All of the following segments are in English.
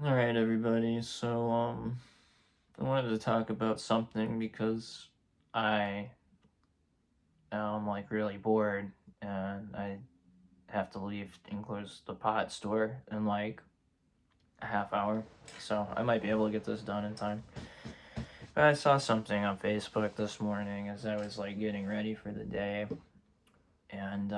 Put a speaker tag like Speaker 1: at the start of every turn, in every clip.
Speaker 1: All right, everybody. I wanted to talk about something because I am like really bored and I have to leave and close the pot store in like a half hour. So I might be able to get this done in time. But I saw something on Facebook this morning as I was like getting ready for the day, and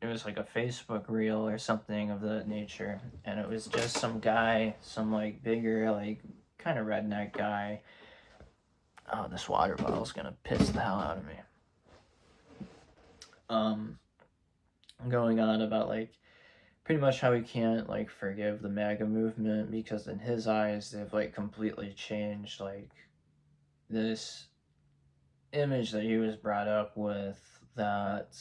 Speaker 1: it was like a Facebook reel or something of that nature, and it was just some guy, some like bigger, like kind of redneck guy. Oh, this water bottle's gonna piss the hell out of me. Um, Going on about like pretty much how he can't like forgive the MAGA movement because in his eyes they've like completely changed like this image that he was brought up with, that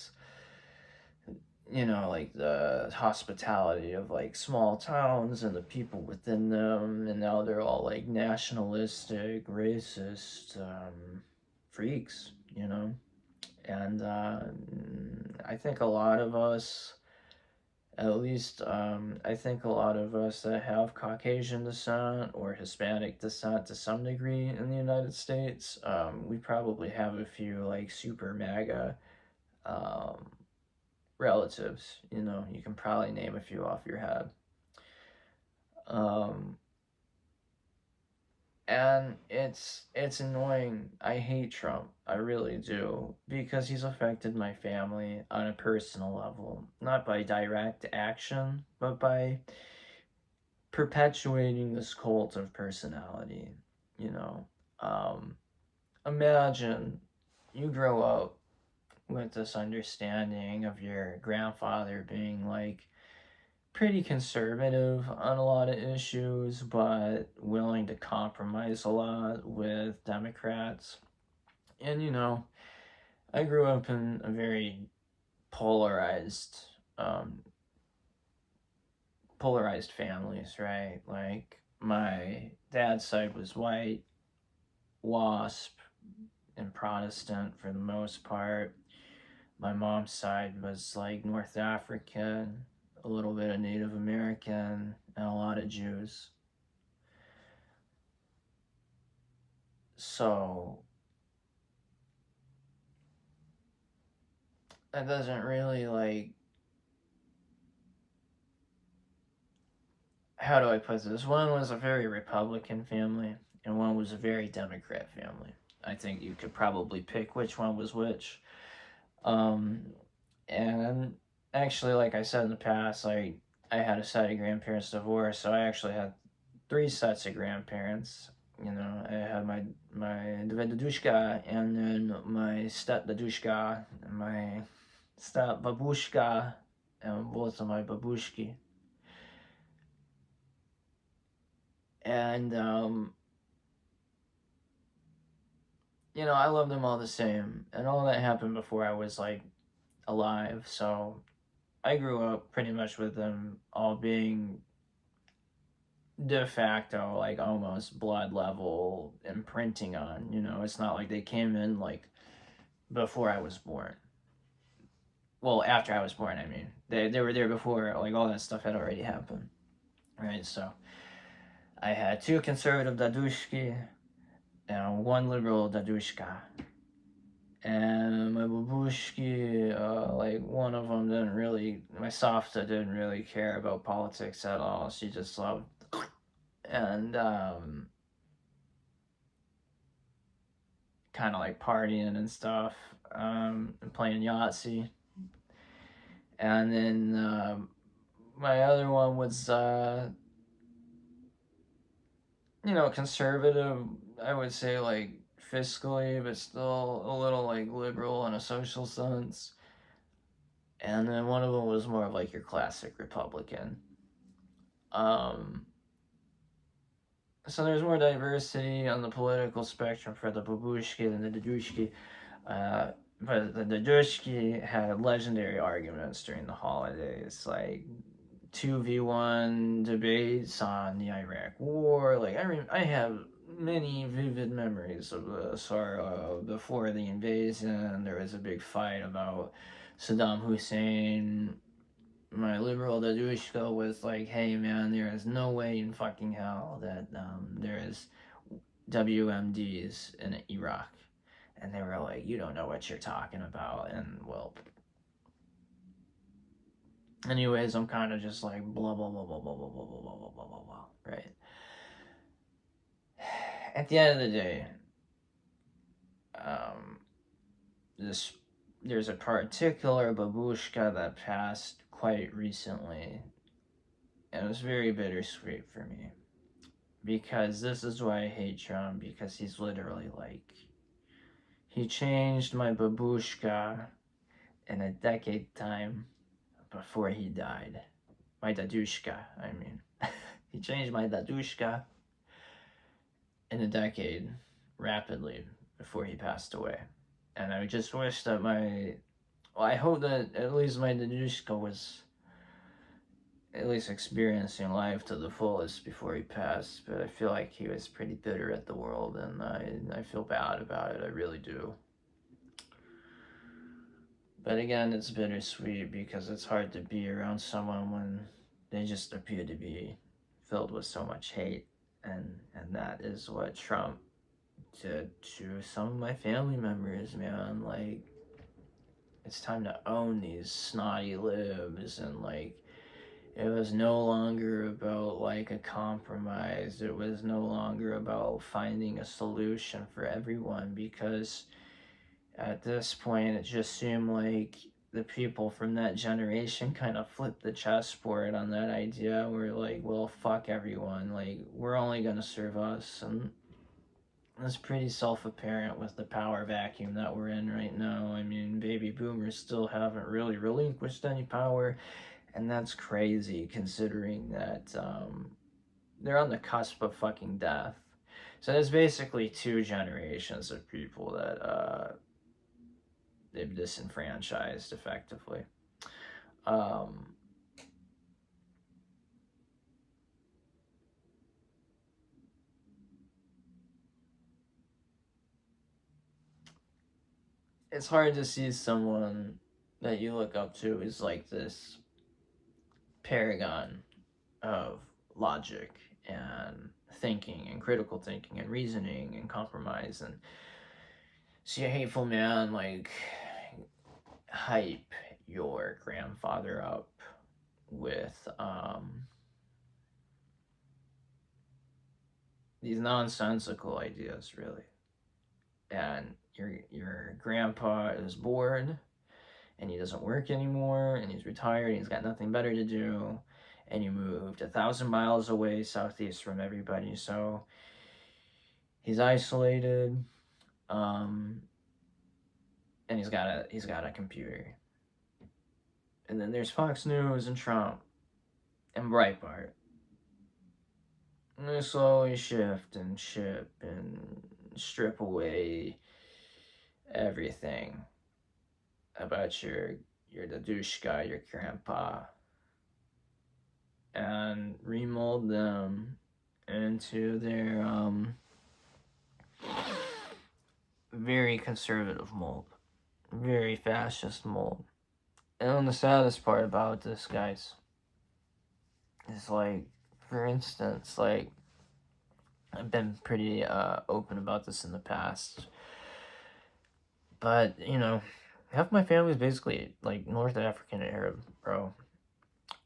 Speaker 1: like the hospitality of like small towns and the people within them, and now they're all like nationalistic, racist freaks, and I think a lot of us, at least I think a lot of us that have Caucasian descent or Hispanic descent to some degree in the United States, we probably have a few like super MAGA um, relatives. You can probably name a few off your head. Um, and it's annoying. I hate Trump. I really do, because he's affected my family on a personal level, not by direct action, but by perpetuating this cult of personality. You know, um, Imagine you grow up with this understanding of your grandfather being like pretty conservative on a lot of issues, but willing to compromise a lot with Democrats. And I grew up in a very polarized, um, polarized families, right? Like my dad's side was white, WASP, and Protestant for the most part. My mom's side was like North African, a little bit of Native American, and a lot of Jews. So that doesn't really like, how do I put this? One was a very Republican family and one was a very Democrat family. I think you could probably pick which one was which. Um, and actually, like I said in the past, I had a set of grandparents divorced, so I actually had three sets of grandparents. I had my dadushka, and then my step dadushka, and my step babushka, and both of my babushki. And I love them all the same, and all that happened before I was like alive. So I grew up pretty much with them all being de facto like almost blood level imprinting on. It's not like they came in like before I was born. Well, after I was born, I mean, they were there before like all that stuff had already happened, right? So I had two conservative dadushki and one liberal dadushka. And my babushki, like one of them didn't really, my softa didn't really care about politics at all. She just loved and kind of like partying and stuff, and playing Yahtzee. And then my other one was, conservative. I would say like fiscally, but still a little like liberal in a social sense. And then one of them was more of like your classic Republican. Um, so there's more diversity on the political spectrum for the babushki than the dadushki. Uh, but the dadushki had legendary arguments during the holidays, like 2v1 debates on the Iraq War. Like I have many vivid memories of this. Or before the invasion, there was a big fight about Saddam Hussein my liberal dadushka was like, hey man, there is no way in fucking hell that there is WMDs in Iraq. And they were like, you don't know what you're talking about. And well, anyways, I'm kind of just like blah, blah, blah, blah, blah, blah, blah, blah, blah, blah, blah, blah, right? At the end of the day, um, this there's a particular babushka that passed quite recently, and it was very bittersweet for me because this is why I hate Trump, because he's literally like he changed my babushka in a decade time before he died. My dadushka, I mean. He changed my dadushka in a decade rapidly before he passed away. And I just wish that I hope that at least my dadushka was at least experiencing life to the fullest before he passed. But I feel like he was pretty bitter at the world, and I feel bad about it. I really do. But again, it's bittersweet because it's hard to be around someone when they just appear to be filled with so much hate. And that is what Trump did to some of my family members, man. Like, it's time to own these snotty libs, and like, it was no longer about like a compromise. It was no longer about finding a solution for everyone, because at this point it just seemed like the people from that generation kind of flipped the chessboard on that idea. We're like, well, fuck everyone. Like, we're only gonna serve us. And it's pretty self-apparent with the power vacuum that we're in right now. I mean, baby boomers still haven't really relinquished any power, and that's crazy considering that they're on the cusp of fucking death. So there's basically two generations of people that they've disenfranchised effectively. Um, it's hard to see someone that you look up to as like this paragon of logic and thinking and critical thinking and reasoning and compromise, and see a hateful man like hype your grandfather up with these nonsensical ideas, really. And your grandpa is bored and he doesn't work anymore and he's retired and he's got nothing better to do, and you moved 1,000 miles away southeast from everybody, so he's isolated, um, and he's got a computer. And then there's Fox News and Trump and Breitbart, and they slowly shift and ship and strip away everything about your dadushka, your grandpa, and remold them into their very conservative mold, very fascist mold. And the saddest part about this, guys, is like, for instance, like, I've been pretty open about this in the past, but you know, half my family is basically like North African Arab, bro.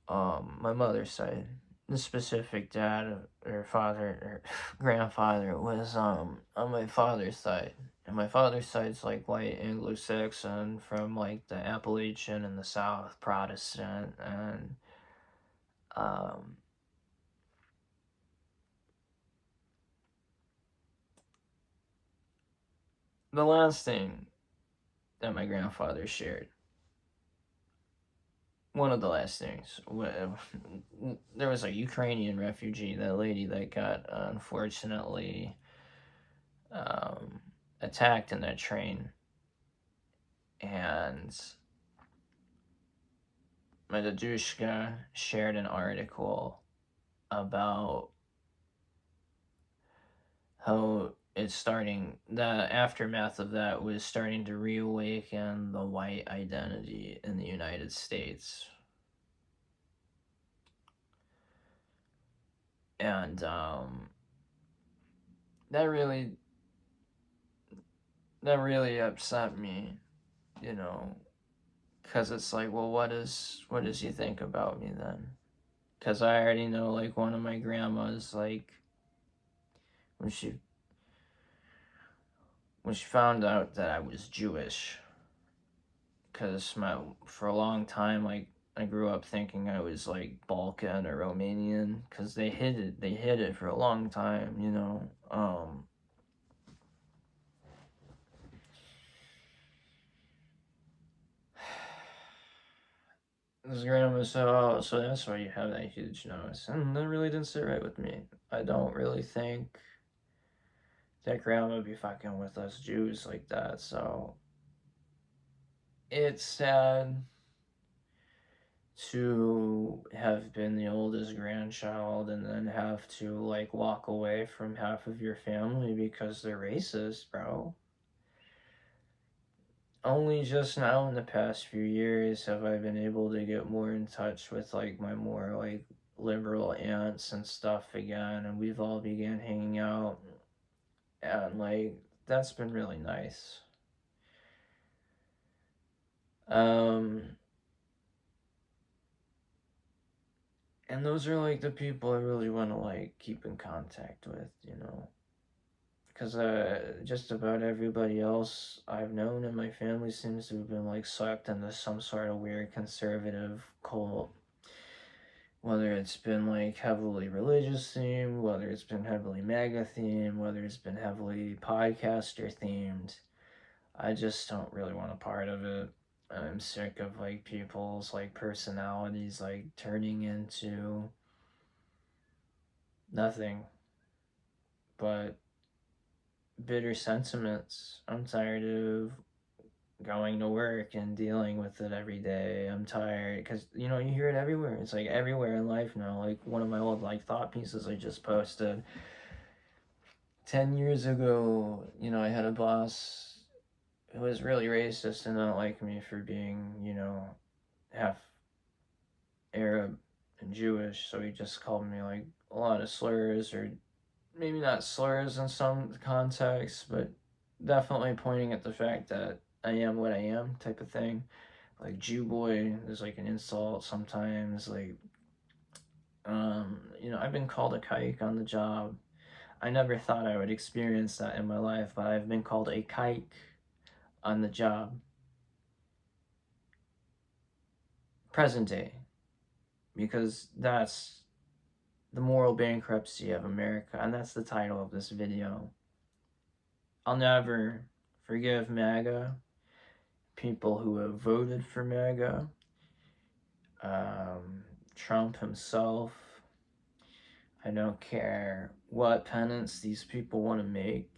Speaker 1: My mother's side, the specific dad or father or grandfather was on my father's side. And my father's side's like white Anglo-Saxon from like the Appalachian and the South, Protestant, and um the last thing that my grandfather shared, one of the last things, there was a Ukrainian refugee, that lady that got unfortunately um, attacked in that train, and my dadushka shared an article about how it's starting, the aftermath of that was starting to reawaken the white identity in the United States. And that really upset me, you know, because it's like, well, what does he think about me then? Because I already know, like, one of my grandmas, like, when she found out that I was Jewish, because for a long time, like, I grew up thinking I was like Balkan or Romanian, because they hid it for a long time, you know. This grandma said, "Oh, so that's why you have that huge nose," and that really didn't sit right with me. I don't really think that grandma would be fucking with us Jews like that. So it's sad to have been the oldest grandchild and then have to like walk away from half of your family because they're racist, bro. Only just now in the past few years have I been able to get more in touch with like my more like liberal aunts and stuff again, and we've all began hanging out, and like that's been really nice. Um, and those are like the people I really want to like keep in contact with, you know. Because just about everybody else I've known in my family seems to have been like sucked into some sort of weird conservative cult. Whether it's been like heavily religious themed, whether it's been heavily MAGA themed, whether it's been heavily podcaster themed, I just don't really want a part of it. I'm sick of like people's like personalities like turning into nothing but bitter sentiments. I'm tired of going to work and dealing with it every day. I'm tired because you know you hear it everywhere. It's like everywhere in life now. Like one of my old like thought pieces I just posted 10 years ago. You know, I had a boss who was really racist and not like me for being half Arab and Jewish. So he just called me like a lot of slurs, or maybe not slurs in some contexts, but definitely pointing at the fact that I am what I am type of thing. Like Jew boy is like an insult sometimes. Like, I've been called a kike on the job. I never thought I would experience that in my life, but I've been called a kike on the job. Present day. Because that's the moral bankruptcy of America, and that's the title of this video. I'll never forgive MAGA, people who have voted for MAGA, Trump himself. I don't care what penance these people want to make.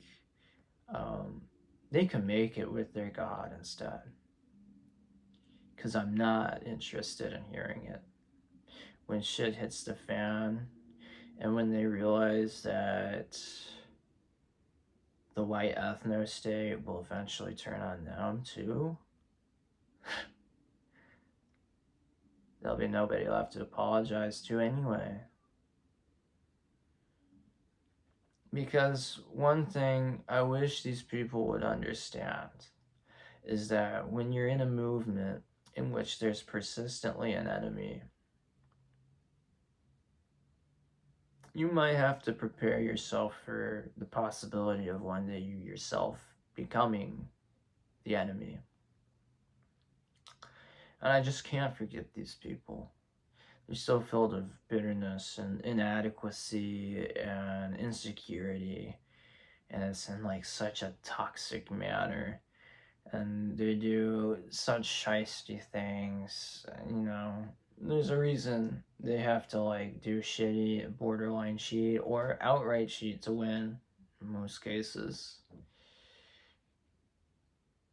Speaker 1: They can make it with their God instead. Because I'm not interested in hearing it. When shit hits the fan, and when they realize that the white ethno state will eventually turn on them too, there'll be nobody left to apologize to anyway. Because one thing I wish these people would understand is that when you're in a movement in which there's persistently an enemy, you might have to prepare yourself for the possibility of one day you yourself becoming the enemy. And I just can't forget these people. They're so filled of bitterness and inadequacy and insecurity, and it's in like such a toxic manner. And they do such shiesty things, there's a reason they have to like do shitty borderline cheat or outright cheat to win in most cases,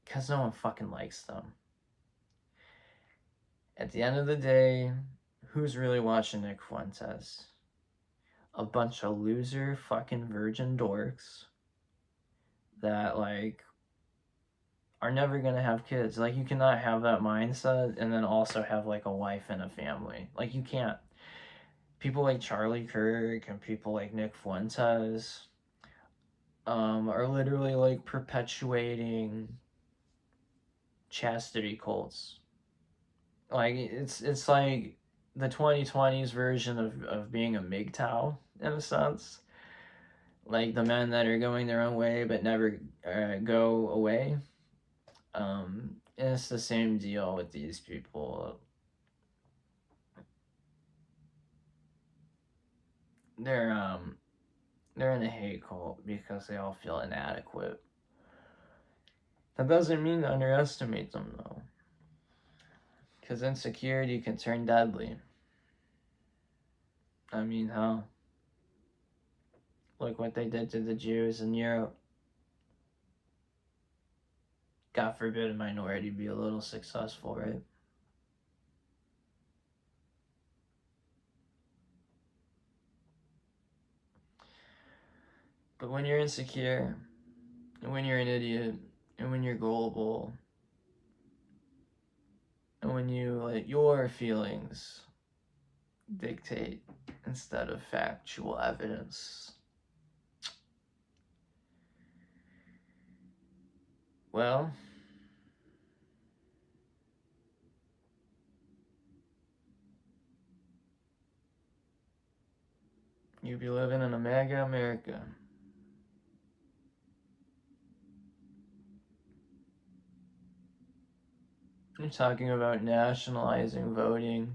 Speaker 1: because no one fucking likes them. At the end of the day, who's really watching Nick Fuentes? A bunch of loser fucking virgin dorks that like are never gonna have kids. Like, you cannot have that mindset and then also have like a wife and a family. Like, you can't. people like Charlie Kirk and people like Nick Fuentes are literally like perpetuating chastity cults. Like it's like the 2020s version of being a MGTOW in a sense. Like the men that are going their own way but never go away. And it's the same deal with these people. They're um they're in a hate cult because they all feel inadequate. That doesn't mean to underestimate them though, because insecurity can turn deadly. I mean, how? Look what they did to the Jews in Europe. God forbid a minority be a little successful, right? But when you're insecure, and when you're an idiot, and when you're gullible, and when you let your feelings dictate instead of factual evidence, well, you be living in a MAGA America. You're talking about nationalizing voting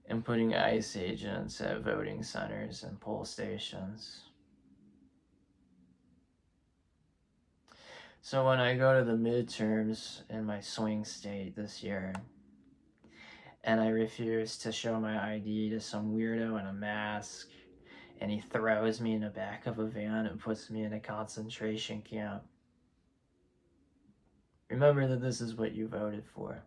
Speaker 1: and putting ICE agents at voting centers and poll stations. So when I go to the midterms in my swing state this year, and I refuse to show my ID to some weirdo in a mask, and he throws me in the back of a van and puts me in a concentration camp, remember that this is what you voted for.